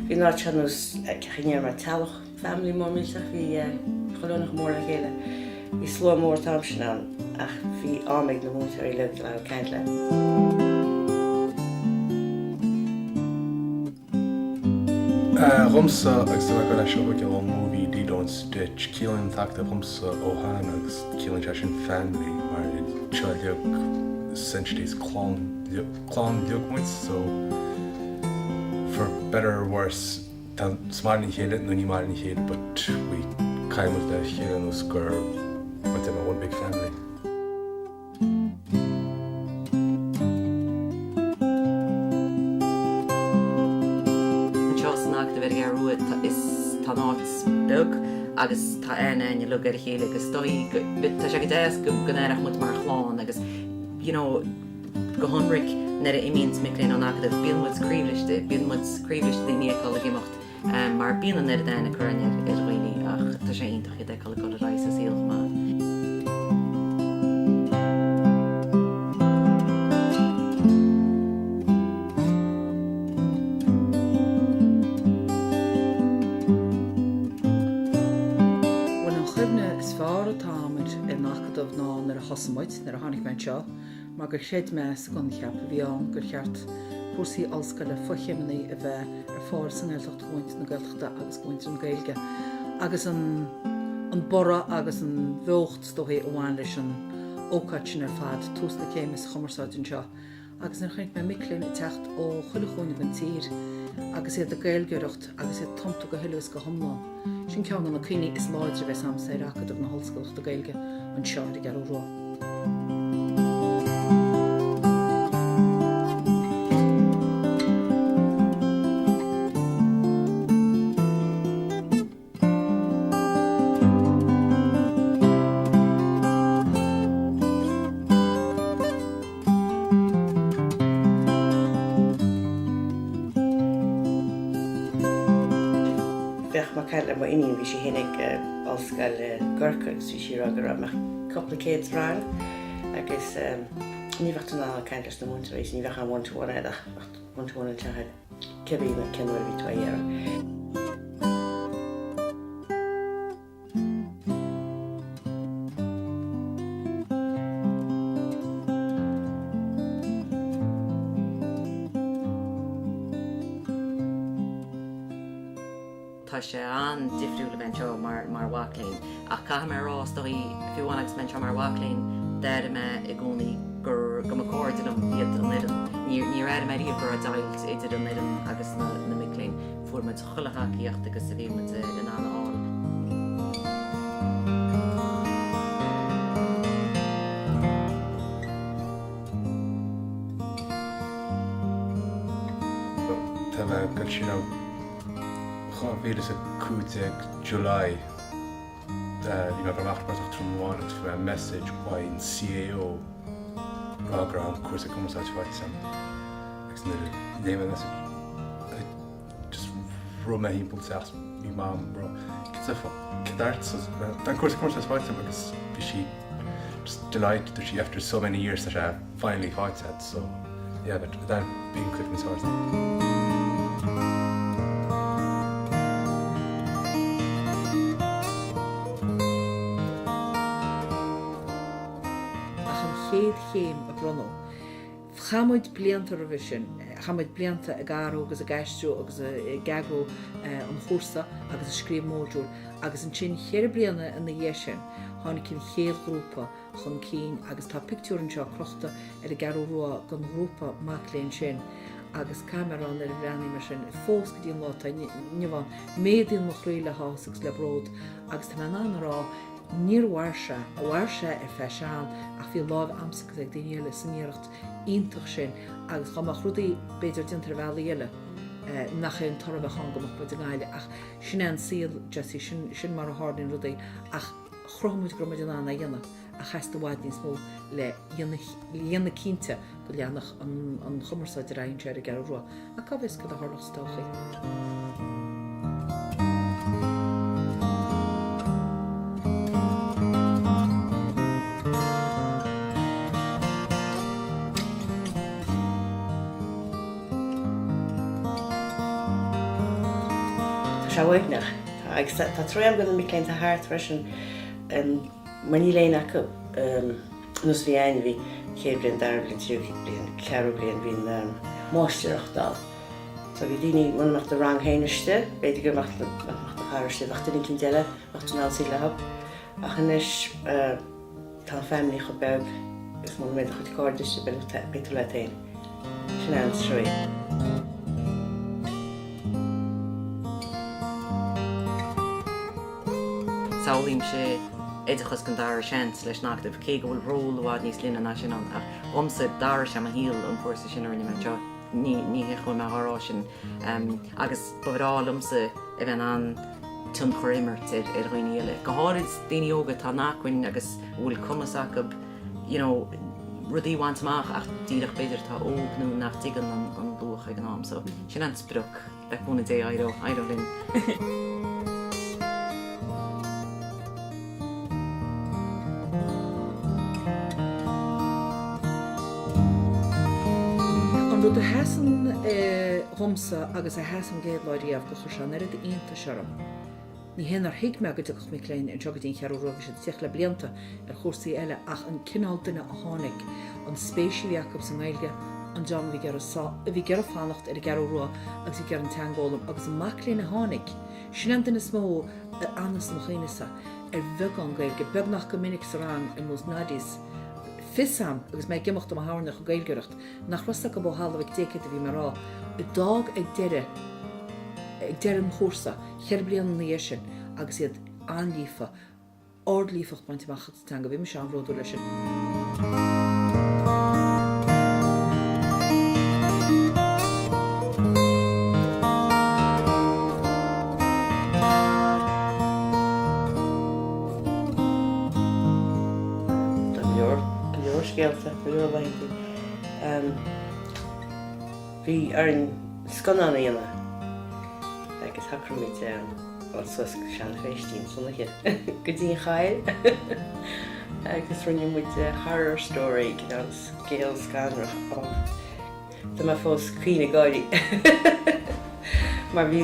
Bhí ná teanús chéinear mar tealach family mómilteach bhí choúnach mór a chéile. Bhí sló mór tam sin an ach bhí ámid na múteir le le ceint le. Rumsa agus go leis seo go an móví dídón stitch cílann tachta rumsa óhan agus cílann te sin family mar seo leog centuries clán leogmuid so for better or worse, tan smartly chéile nó ní marthaí chéile, but we kind of the chéile nó sgur within one big family. An de Carraroe is tá náit bug agus tá aine lu ar chéile agus stoi tá sé go déas go gnéireach mu mar chláán agus go honric nar a imíns milín an Acadamh bíon muid scríbhliiste níoáil a gimocht mar bíon an daine chuine ar roií ach tá sé ionintach de go leis a síalach má. Hosamid nar a tháinig meid seo, mar gur chéad meas gon cheap bhí an gur cheart cuasaí hOllscoile foichéimení a bheith ar fáil san Gaeltacht na Gaeltachta agus gointear na Gaeilge. Agus an bora agus an bheocht dóthaí amháin leis an ócáid sin ar fad tús na céimis chomarsáidin seo. Agus nar chuinnig me milín i techt ó chuileachúine an tír agus iad a Gaeilgeireacht agus iad tomta go hiúis go thomláin. Sin ceann na cuine is láidir bheith sam sé Acadamh na hOllscolaíochta Gaeilge an Siar de Carraroe. Mar iníon bhí sé hinnig hOllscoil gorcagus bhí sé agur amach coppla céad rang agus ní bhacht ná ceint leis na múntar éis ní bheith an one-to-one ach one-to-one an teachaid cebhí na cinúir bhí tú dhéar. Tá sé an difriúil le bhain seo mar bhaicléin ach caitham ar rás dóí fiúháin agus bhain seo mar bhaicléin deire me i gcónaí gur go macóirdanam iad an lidan. Ní raibh me riamh gur a daoilt idir an lidan agus na milín fuairmuid chulachaíocht agus a bhímuid in anna áil. Tá bheith go sin Chavílas a cúteag July bhí mar bhachbart trúmháin for a message bhain CAO rágram cuasa cumáid fáid agus néime just ru me hín punteach mí mám bro Cadart dan cuasa cumáid fáid agus bhí si just delighted that she after so many years that I finally fáid so yeah that being quick and hard. Chéim a bronó. Chamuid blianta a visin, chamuid blianta a Carraroe agus a gCeathrú agus a Gaeilge an chósa agus a scríb módúil agus an sin chéir bliana in na dhéisin tháinig cin chéad grúpa chun cín agus tá pictiúrin seo crochta ar a Carraroe gan grúpa macléin sin agus camerán ar a bhreanaí mar sin fós go dtíon láta nimhan méadíon mo chraoile hás agus le bród agus tá an rá níor bhairse a bhairse ar feisián ach bhí lámh amsacha ag daoine eile san iireacht ionintach sin agus chumach rudaí beidir dintar bheala eile nach an tar bh hangach bud gaile ach sin an síl Jessie sin mar a háin rudaí ach chromuid gromid an anna dhéanana a chaiste bháid níos mó le dhéanana cínte go leannach an chumarsáid raon tear a gar ruá a cabhís go a thlas tóchaí. Sehaitnach Tá tréim go mi léint a háart freisin maní léine acu nus bhí aine bhí chéblion darblin trí blion ceblion hín máisteachtáil. Tá bhí daoine manach de rang héineiste, beidir go meachta háiriste bachtaín cin deile achtaná sí lehab. Achanis tá family go beb gus mó méid chud cáirdeiste beú le tain. Sin an srúí. Saolíim sé éidechas gan dar seans leis nachta cé go bhfuil ról bhád níos lína naisián ach omsa dar sem a híal an fuórsa sin orna me ní chuin marrá sin agus bhrálumsa a bheith an tionchar imirt ar roiíile. Go háid daoine óga tá nachhain agus bhfuil cumasach rudí bhaintach ach díadach beidir tá ógnú nach tigan an dúcha ag an am, so sin an spruch le buna dé linn. Rud a heasan romsa agus a heasan géadláiríomh go chu sean irid aonanta searm. Ní hénar hiic me agadach mé léin an tegadtín Carraroe sé teach le blianta ar chósaí eile ach an cinál duine a tháinig an spéisiúheachb san Gaeilge an John bhí gar a fánacht ar a Carraroe agus bhí gar an teangólam agus an maclín a tháinig. Sin an duine smó anas na chéinesa ar bheg an Gaeilge beg nach go minic sa rang an mós nadís. Fisam agus mé gimocht am hána go Gaeilgereacht nach rasta go bhhalh ag décha a bhí marrá i dag ag deire an chósa cheir blian na sin agus iad anlífa ordlífach baint machchat tan go bhí me se an bhródú lei sin. Scéalta go leintí. Bhí ar an scanna dhéana agus hacrúid an sus sean féistín sunnaige go dtíon chail agus runne muid horror story an scéal scanra Tá má fós cuioine gáirí mar bhí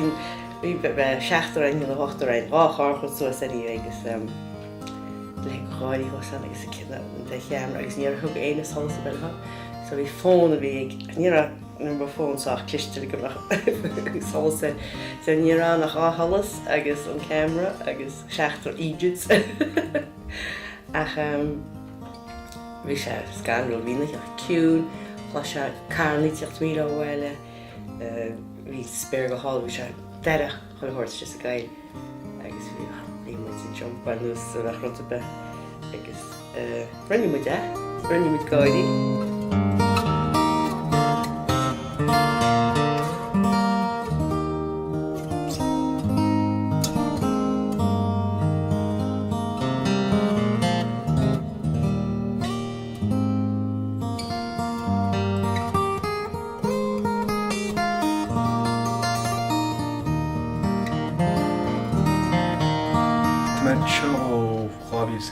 seaachtar na hochtar áchar chu suas agus le gáirí hosan agus de cheam agus níor thug éana salsa belha, so bhí fón a bhí níor number fónach clisteir go salsa sé níor nach áhallas agus an camera agus seaachtar Egypt ach bhí sé scanrúil bhína ciún chla se carnlíteocht mí bhile bhí spéir go hall bhí se deire chuirte a gail agus bhí mu jump banús a rota be agus brenn mu brenn mu gáirí.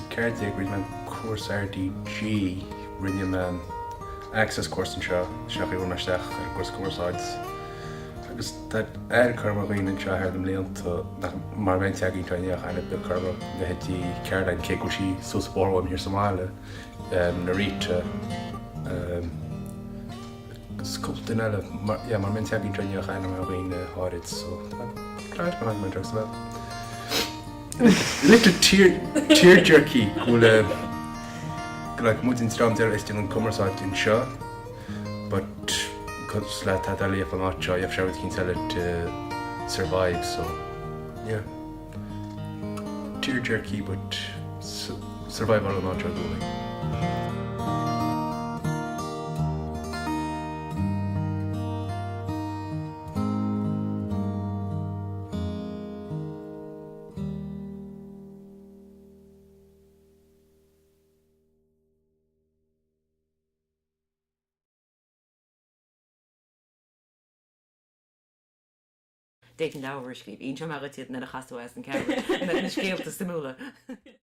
Carraroe with my course RDG rinne man access course an seo seach bhna steach ar cuasáid. Agus tá carmaghín an seo ar dem léanta mar bhain teagaí treíach aine be carma le hetí Caroline cé go sí sospóham hir Somália na rite sculptin eile mar bhain teagaí treíach aine mar bhain háid so tráid mar an drugs le. Little tear jerky cool like much in stram there is in commerce in show but cuz la tatalia from acha you have can tell it to survive so yeah tear jerky but survival of acha going. déag an dáhar scríb, on sem agatid na a chaú an ce na scéalta samúla.